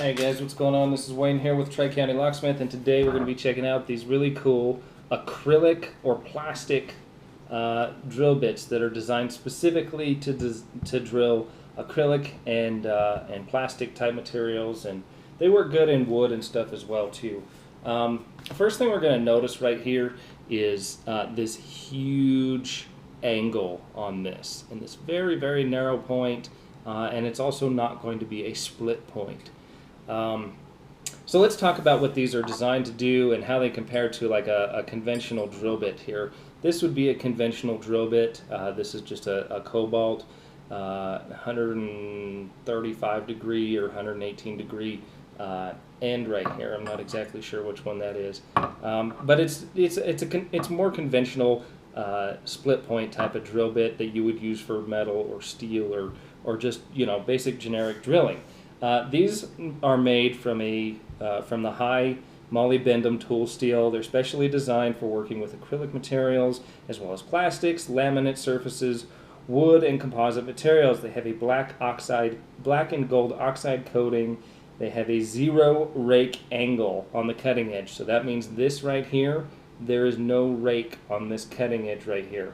Hey guys, what's going on? This is Wayne here with Tri-County Locksmith, and today we're going to be checking out these really cool acrylic or plastic drill bits that are designed specifically to drill acrylic and plastic type materials, and they work good in wood and stuff as well too. First thing we're going to notice right here is this huge angle on this, and this very, very narrow point, and it's also not going to be a split point. So let's talk about what these are designed to do and how they compare to like a conventional drill bit here. This would be a conventional drill bit. This is just a cobalt 135 degree or 118 degree end right here. I'm not exactly sure which one that is, but it's more conventional split point type of drill bit that you would use for metal or steel or just basic generic drilling. These are made from the high molybdenum tool steel. They're specially designed for working with acrylic materials as well as plastics, laminate surfaces, wood, and composite materials. They have a black and gold oxide coating. They have a zero rake angle on the cutting edge. So that means this right here, there is no rake on this cutting edge right here.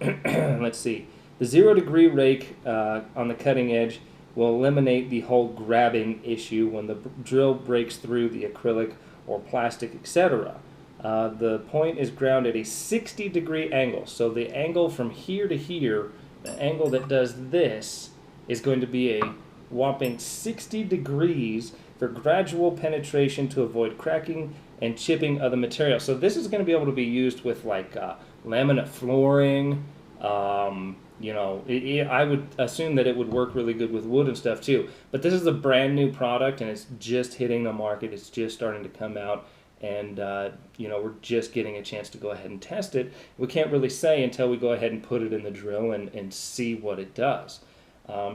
Let's see. The 0 degree rake on the cutting edge will eliminate the whole grabbing issue when the drill breaks through the acrylic or plastic, etc. The point is ground at a 60 degree angle. So the angle from here to here, the angle that does this, is going to be a whopping 60 degrees for gradual penetration to avoid cracking and chipping of the material. So this is going to be able to be used with like laminate flooring. I would assume that it would work really good with wood and stuff too. But this is a brand new product, and it's just hitting the market. It's just starting to come out, and we're just getting a chance to go ahead and test it. We can't really say until we go ahead and put it in the drill and see what it does.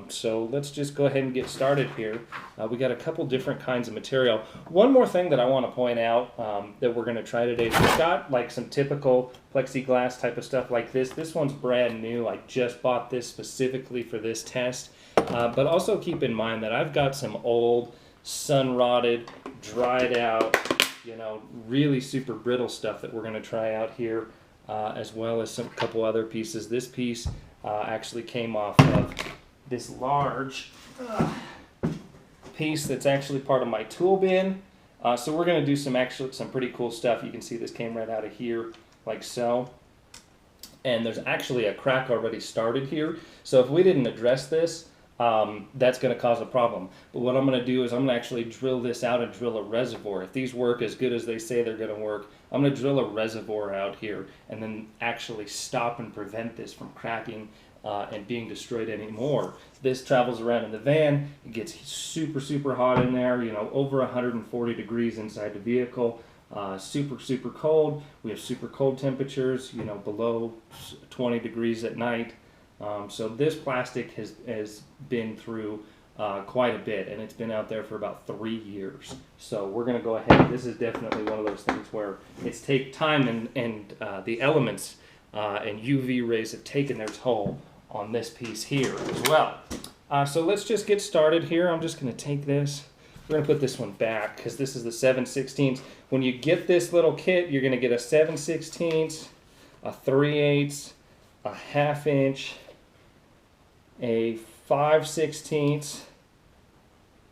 So let's just go ahead and get started here. We got a couple different kinds of material. One more thing that I want to point out that we're going to try today is we've got like some typical plexiglass type of stuff like this. This one's brand new. I just bought this specifically for this test. But also keep in mind that I've got some old, sun-rotted, dried out, really super brittle stuff that we're going to try out here, as well as some couple other pieces. This piece actually came off of this large piece that's actually part of my tool bin. So we're going to do some pretty cool stuff. You can see this came right out of here like so. And there's actually a crack already started here. So if we didn't address this, that's going to cause a problem. But what I'm going to do is I'm going to actually drill this out and drill a reservoir. If these work as good as they say they're going to work, I'm going to drill a reservoir out here and then actually stop and prevent this from cracking and being destroyed anymore. This travels around in the van. It gets super, super hot in there, over 140 degrees inside the vehicle. Super, super cold. We have super cold temperatures, below 20 degrees at night. So this plastic has been through quite a bit, and it's been out there for about 3 years. So we're going to go ahead. This is definitely one of those things where it's take time and the elements and UV rays have taken their toll on this piece here as well. So let's just get started here. I'm just going to take this. We're going to put this one back because this is the 7/16. When you get this little kit, you're going to get a 7/16, a 3/8, a 1/2 inch, a 5/16,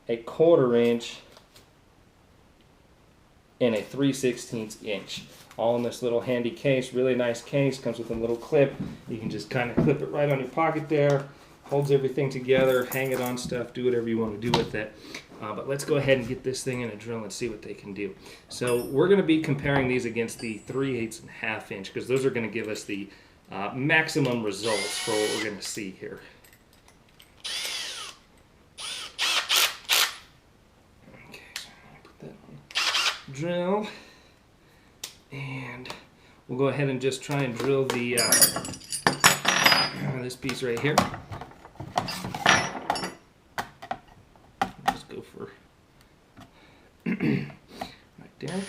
a 1/4 inch, and a 3/16 inch. All in this little handy case. Really nice case. Comes with a little clip. You can just kind of clip it right on your pocket there. Holds everything together. Hang it on stuff. Do whatever you want to do with it. But let's go ahead and get this thing in a drill and see what they can do. So we're going to be comparing these against the 3/8 and 1/2 inch because those are going to give us the maximum results for what we're going to see here. Okay, so I'm going to put that on drill. And we'll go ahead and just try and drill the this piece right here. Just go for right there.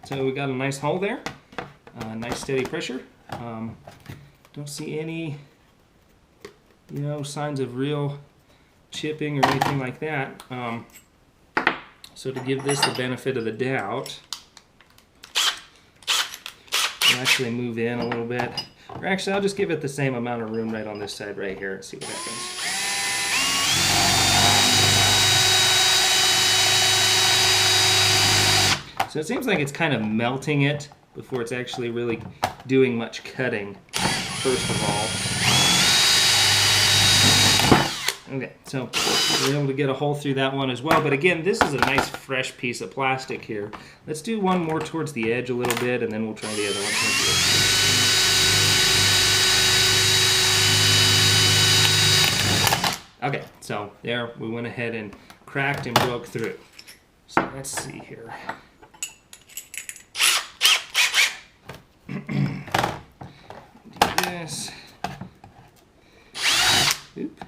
So we got a nice hole there, nice steady pressure. Don't see any, signs of real chipping or anything like that. So to give this the benefit of the doubt, I'll actually move in a little bit. Or actually, I'll just give it the same amount of room right on this side right here and see what happens. So it seems like it's kind of melting it before it's actually really doing much cutting, first of all. Okay, so we're able to get a hole through that one as well. But again, this is a nice fresh piece of plastic here. Let's do one more towards the edge a little bit, and then we'll try the other one towards the edge. Okay, so there we went ahead and cracked and broke through. So let's see here. Do this. Oop.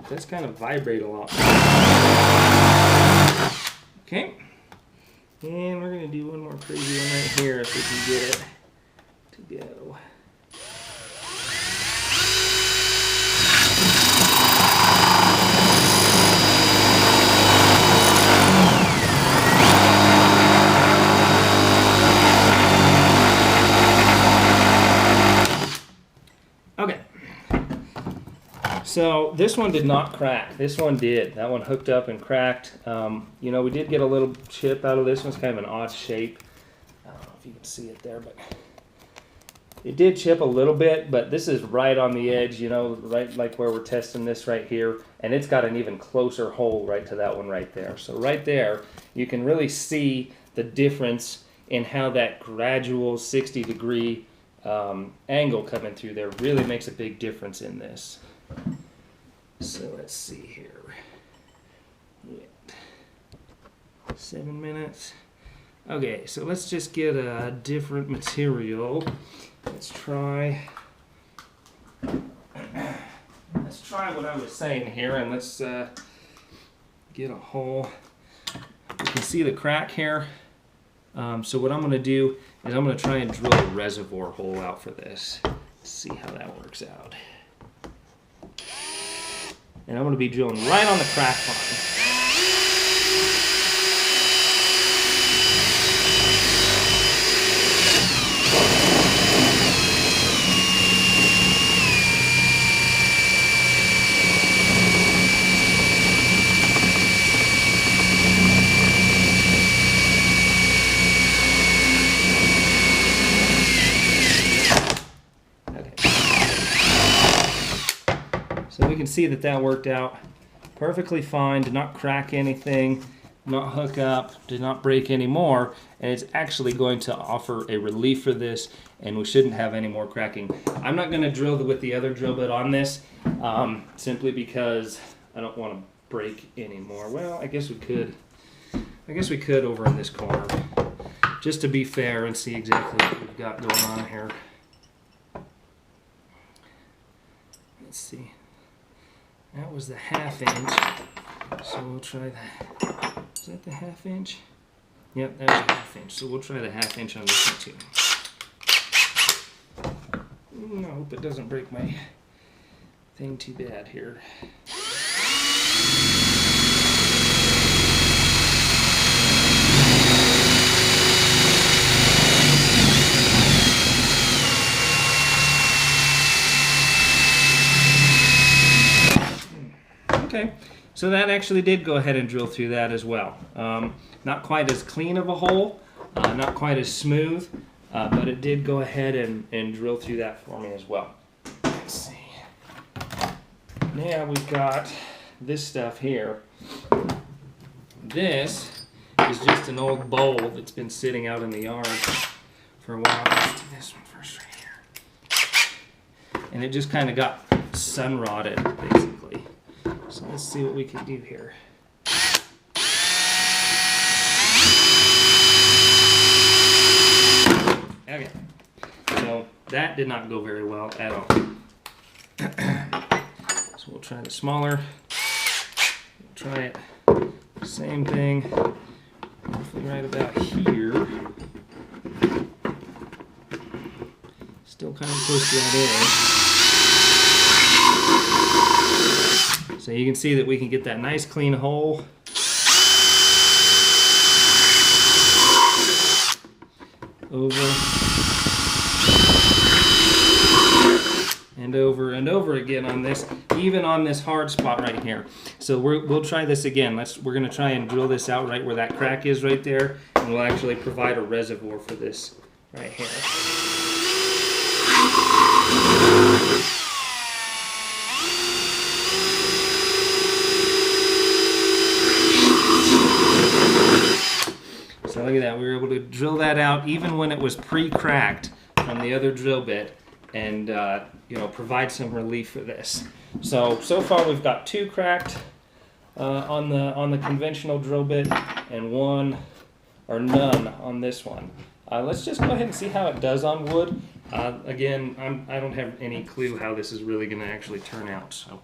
Does kind of vibrate a lot. Okay. And we're going to do one more crazy one right here if we can get it to go. Okay. So this one did not crack. This one did. That one hooked up and cracked. We did get a little chip out of this one. It's kind of an odd shape. I don't know if you can see it there, but it did chip a little bit, but this is right on the edge, right like where we're testing this right here. And it's got an even closer hole right to that one right there. So right there, you can really see the difference in how that gradual 60-degree angle coming through there really makes a big difference in this. So let's see here. 7 minutes. Okay, so let's just get a different material. Let's try what I was saying here, and let's get a hole. You can see the crack here. So what I'm going to do is I'm going to try and drill a reservoir hole out for this. Let's see how that works out. And I'm going to be drilling right on the crack line. So we can see that worked out perfectly fine, did not crack anything, did not hook up, did not break any more, and it's actually going to offer a relief for this, and we shouldn't have any more cracking. I'm not going to drill with the other drill bit on this, simply because I don't want to break any more. Well, I guess we could over in this corner, just to be fair and see exactly what we've got going on here. Let's see. That was the 1/2 inch, so we'll try that. Is that the 1/2 inch? Yep, that was a 1/2 inch, so we'll try the 1/2 inch on this one too. I hope it doesn't break my thing too bad here. Okay, so that actually did go ahead and drill through that as well. Not quite as clean of a hole, not quite as smooth, but it did go ahead and drill through that for me as well. Let's see. Now we've got this stuff here. This is just an old bowl that's been sitting out in the yard for a while. Let's do this one first right here. And it just kind of got Sunrotted, basically. So let's see what we can do here. Okay, so So that did not go very well at all. So we'll try the smaller. We'll try it. Same thing. Roughly right about here. Still kind of close to that edge. So you can see that we can get that nice clean hole. Over. And over and over again on this, even on this hard spot right here. So we'll try this again. We're going to try and drill this out right where that crack is right there, and we'll actually provide a reservoir for this right here. So look at that. We were able to drill that out even when it was pre-cracked from the other drill bit, and you know, provide some relief for this. So far we've got 2 cracked on the conventional drill bit, and 1 or none on this one. Let's just go ahead and see how it does on wood. Again, I don't have any clue how this is really going to actually turn out. So.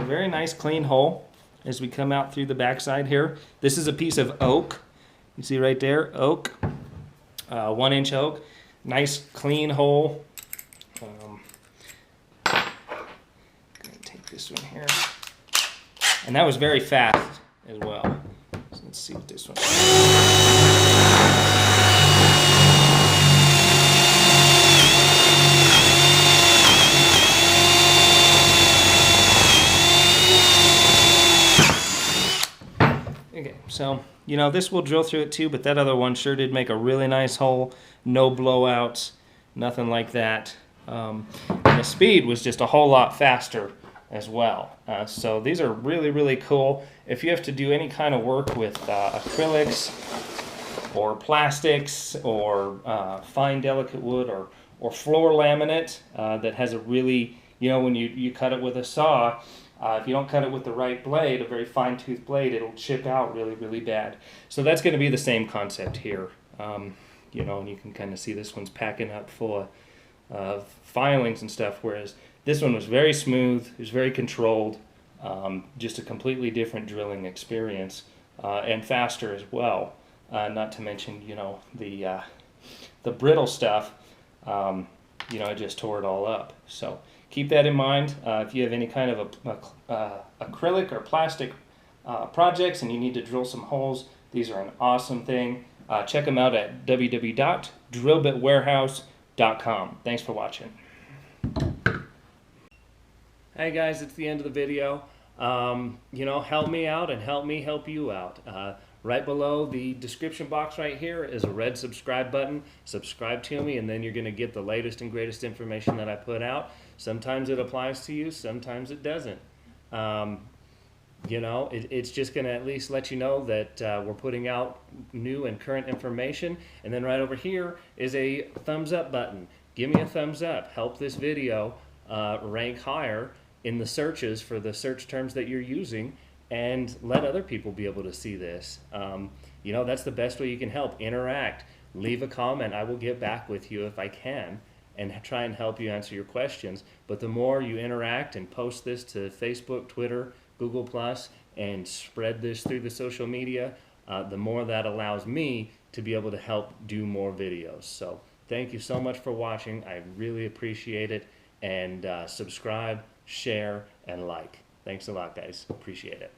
Very nice clean hole as we come out through the backside here. This is a piece of oak. You see right there, oak, 1-inch oak. Nice clean hole. I'm gonna take this one here, and that was very fast as well. So let's see what this one is. Okay, so, you know, this will drill through it too, but that other one sure did make a really nice hole. No blowouts, nothing like that. And the speed was just a whole lot faster as well. So these are really, really cool. If you have to do any kind of work with acrylics or plastics or fine delicate wood or floor laminate that has a really, you know, when you cut it with a saw, if you don't cut it with the right blade, a very fine-tooth blade, it'll chip out really, really bad. So that's going to be the same concept here. You know, and you can kind of see this one's packing up full of filings and stuff, whereas this one was very smooth, it was very controlled, just a completely different drilling experience, and faster as well. Not to mention, you know, the brittle stuff, you know, it just tore it all up. So keep that in mind. If you have any kind of acrylic or plastic projects and you need to drill some holes, these are an awesome thing. Check them out at www.drillbitwarehouse.com. Thanks for watching. Hey guys, it's the end of the video. You know, help me out and help me help you out. Right below the description box right here is a red subscribe button. Subscribe to me and then you're going to get the latest and greatest information that I put out. Sometimes it applies to you, sometimes it doesn't. You know, it's just going to at least let you know that we're putting out new and current information. And then right over here is a thumbs up button. Give me a thumbs up. Help this video rank higher in the searches for the search terms that you're using, and let other people be able to see this. You know, that's the best way you can help. Interact. Leave a comment. I will get back with you if I can and try and help you answer your questions. But the more you interact and post this to Facebook, Twitter, Google+, and spread this through the social media, the more that allows me to be able to help do more videos. So thank you so much for watching. I really appreciate it. And subscribe, share, and like. Thanks a lot, guys. Appreciate it.